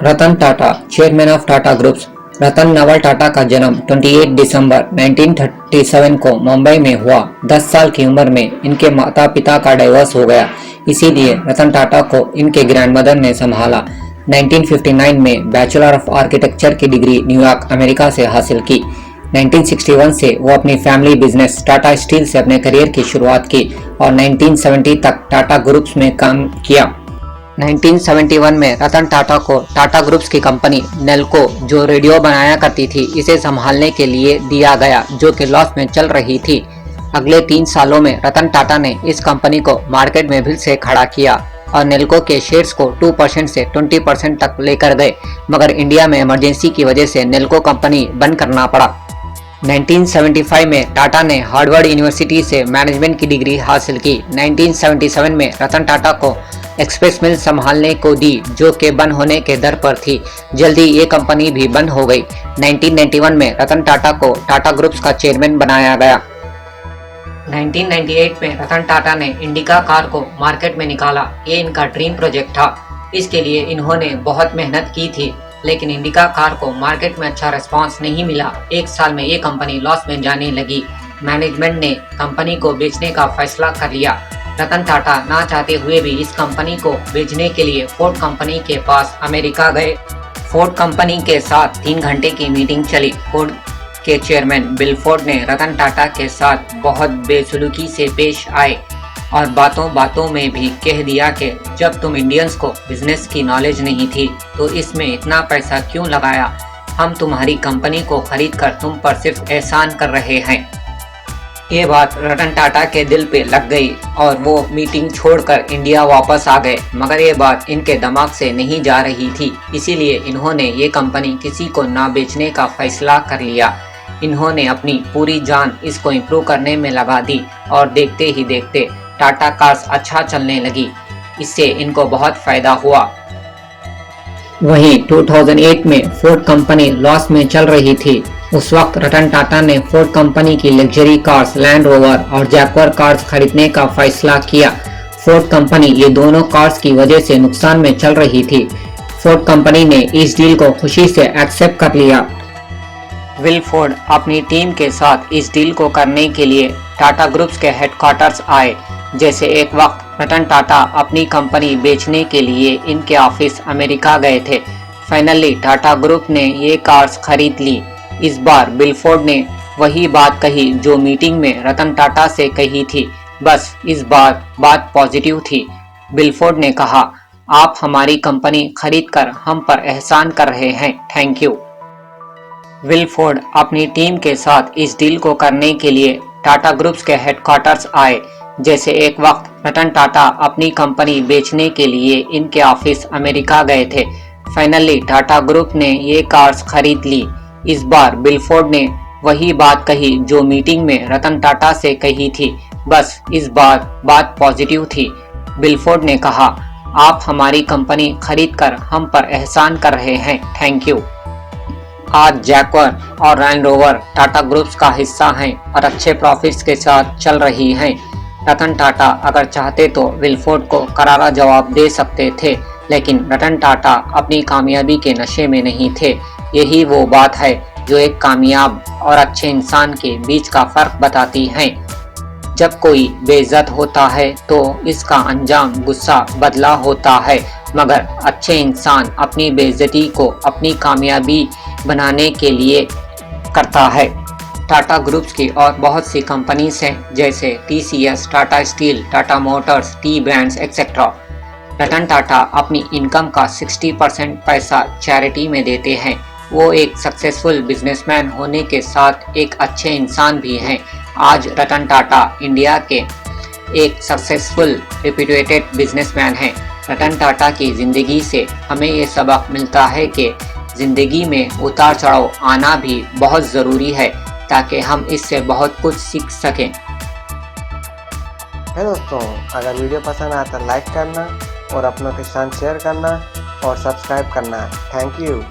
Ratan Tata, chairman of Tata groups. Ratan Naval Tata का जन्म 28 दिसंबर 1937 को मुंबई में हुआ। 10 साल की उम्र में इनके माता पिता का डिवोर्स हो गया, इसीलिए रतन टाटा को इनके ग्रैंडमदर ने संभाला। 1959 में बैचलर ऑफ आर्किटेक्चर की डिग्री न्यूयॉर्क, अमेरिका से हासिल की। 1961 से वो अपनी फैमिली बिजनेस टाटा स्टील से अपने करियर की शुरुआत की और 1970 तक टाटा ग्रुप्स में काम किया। 1971 में रतन टाटा को टाटा ग्रुप्स की कंपनी नेल्को, जो रेडियो बनाया करती थी, इसे संभालने के लिए दिया गया, जो कि लॉस में चल रही थी। अगले 3 सालों में रतन टाटा ने इस कंपनी को मार्केट में फिर से खड़ा किया और नेल्को के शेयर्स को 2% से 20% तक लेकर गए, मगर इंडिया में इमरजेंसी की वजह से नेल्को कंपनी बंद करना पड़ा। 1975 में टाटा ने हार्वर्ड यूनिवर्सिटी से मैनेजमेंट की डिग्री हासिल की। 1977 में रतन टाटा को एक्सप्रेस मिल संभालने को दी, जो कि बंद होने के दर पर थी। जल्दी ये कंपनी भी बंद हो गई। 1991 में रतन टाटा को टाटा ग्रुप्स का चेयरमैन बनाया गया। 1998 में रतन टाटा ने इंडिका कार को मार्केट में निकाला। ये इनका ड्रीम प्रोजेक्ट था। इसके लिए इन्होंने बहुत मेहनत की थी, लेकिन इंडिका कार को मार्केट में अच्छा रिस्पांस नहीं मिला। 1 साल में ये कंपनी लॉस में जाने लगी। मैनेजमेंट ने कंपनी को बेचने का फैसला कर लिया। रतन टाटा ना चाहते हुए भी इस कंपनी को बेचने के लिए फोर्ड कंपनी के पास अमेरिका गए। फोर्ड कंपनी के साथ 3 घंटे की मीटिंग चली। फोर्ड के चेयरमैन बिल फोर्ड ने रतन टाटा के साथ बहुत बेसुलूकी से पेश आए और बातों बातों में भी कह दिया कि जब तुम इंडियंस को बिजनेस की नॉलेज नहीं थी तो इसमें इतना पैसा क्यों लगाया। हम तुम्हारी कंपनी को खरीद कर तुम पर सिर्फ एहसान कर रहे हैं। ये बात रतन टाटा के दिल पे लग गई और वो मीटिंग छोड़कर इंडिया वापस आ गए, मगर ये बात इनके दिमाग से नहीं जा रही थी। इसीलिए इन्होंने ये कंपनी किसी को ना बेचने का फैसला कर लिया। इन्होंने अपनी पूरी जान इसको इम्प्रूव करने में लगा दी और देखते ही देखते टाटा कार्स अच्छा चलने लगी। इससे इनको बहुत फायदा हुआ। वहीं 2008 में फोर्ड कंपनी लॉस में चल रही थी। उस वक्त रतन टाटा ने फोर्ड कंपनी की लग्जरी कार्स लैंड रोवर और जैगुआर कार्स खरीदने का फैसला किया। फोर्ड कंपनी ये दोनों कार्स की वजह से नुकसान में चल रही थी। फोर्ड कंपनी ने इस डील को खुशी से एक्सेप्ट कर लिया। विल फोर्ड अपनी टीम के साथ इस डील को करने के लिए टाटा ग्रुप्स के हेडक्वार्टर्स आए। जैसे एक वक्त रतन टाटा अपनी कंपनी बेचने के लिए इनके ऑफिस अमेरिका गए थे। फाइनली टाटा ग्रुप ने ये कार्स खरीद ली। इस बार बिल फोर्ड ने वही बात कही जो मीटिंग में रतन टाटा से कही थी, बस इस बार बात पॉजिटिव थी। बिल फोर्ड ने कहा, आप हमारी कंपनी खरीद कर हम पर एहसान कर रहे हैं, थैंक यू। विल फोर्ड अपनी टीम के साथ इस डील को करने के लिए टाटा ग्रुप्स के हेडक्वार्टर्स आए। जैसे एक वक्त रतन टाटा अपनी कंपनी बेचने के लिए इनके ऑफिस अमेरिका गए थे। फाइनली टाटा ग्रुप ने ये कार्स खरीद ली। इस बार बिल फोर्ड ने वही बात कही जो मीटिंग में रतन टाटा से कही थी, बस इस बार बात पॉजिटिव थी। बिल फोर्ड ने कहा, आप हमारी कंपनी खरीद कर हम पर एहसान कर रहे हैं, थैंक यू। आज जैगुआर और लैंड रोवर टाटा ग्रुप्स का हिस्सा हैं और अच्छे प्रॉफिट्स के साथ चल रही हैं। रतन टाटा अगर चाहते तो विल फोर्ड को करारा जवाब दे सकते थे, लेकिन रतन टाटा अपनी कामयाबी के नशे में नहीं थे। यही वो बात है जो एक कामयाब और अच्छे इंसान के बीच का फर्क बताती है। जब कोई बेइज्जत होता है तो इसका अंजाम गुस्सा बदला होता है, मगर अच्छे इंसान अपनी बेइज्जती को अपनी कामयाबी बनाने के लिए करता है। टाटा ग्रुप्स की और बहुत सी कंपनीज हैं, जैसे TCS, Tata steel, Tata motors, tea brands etcetera. Ratan Tata अपनी इनकम का 60% पैसा चैरिटी में देते हैं। वो एक सक्सेसफुल बिजनेसमैन होने के साथ एक अच्छे इंसान भी हैं। आज रतन टाटा इंडिया के एक सक्सेसफुल रेप्यूटेड बिजनेसमैन हैं। रतन टाटा की ज़िंदगी से हमें ये सबक मिलता है कि ज़िंदगी में उतार चढ़ाव आना भी बहुत ज़रूरी है, ताकि हम इससे बहुत कुछ सीख सकें। है दोस्तों, अगर वीडियो पसंद आया तो लाइक करना और अपनों के साथ शेयर करना और सब्सक्राइब करना। Thank you.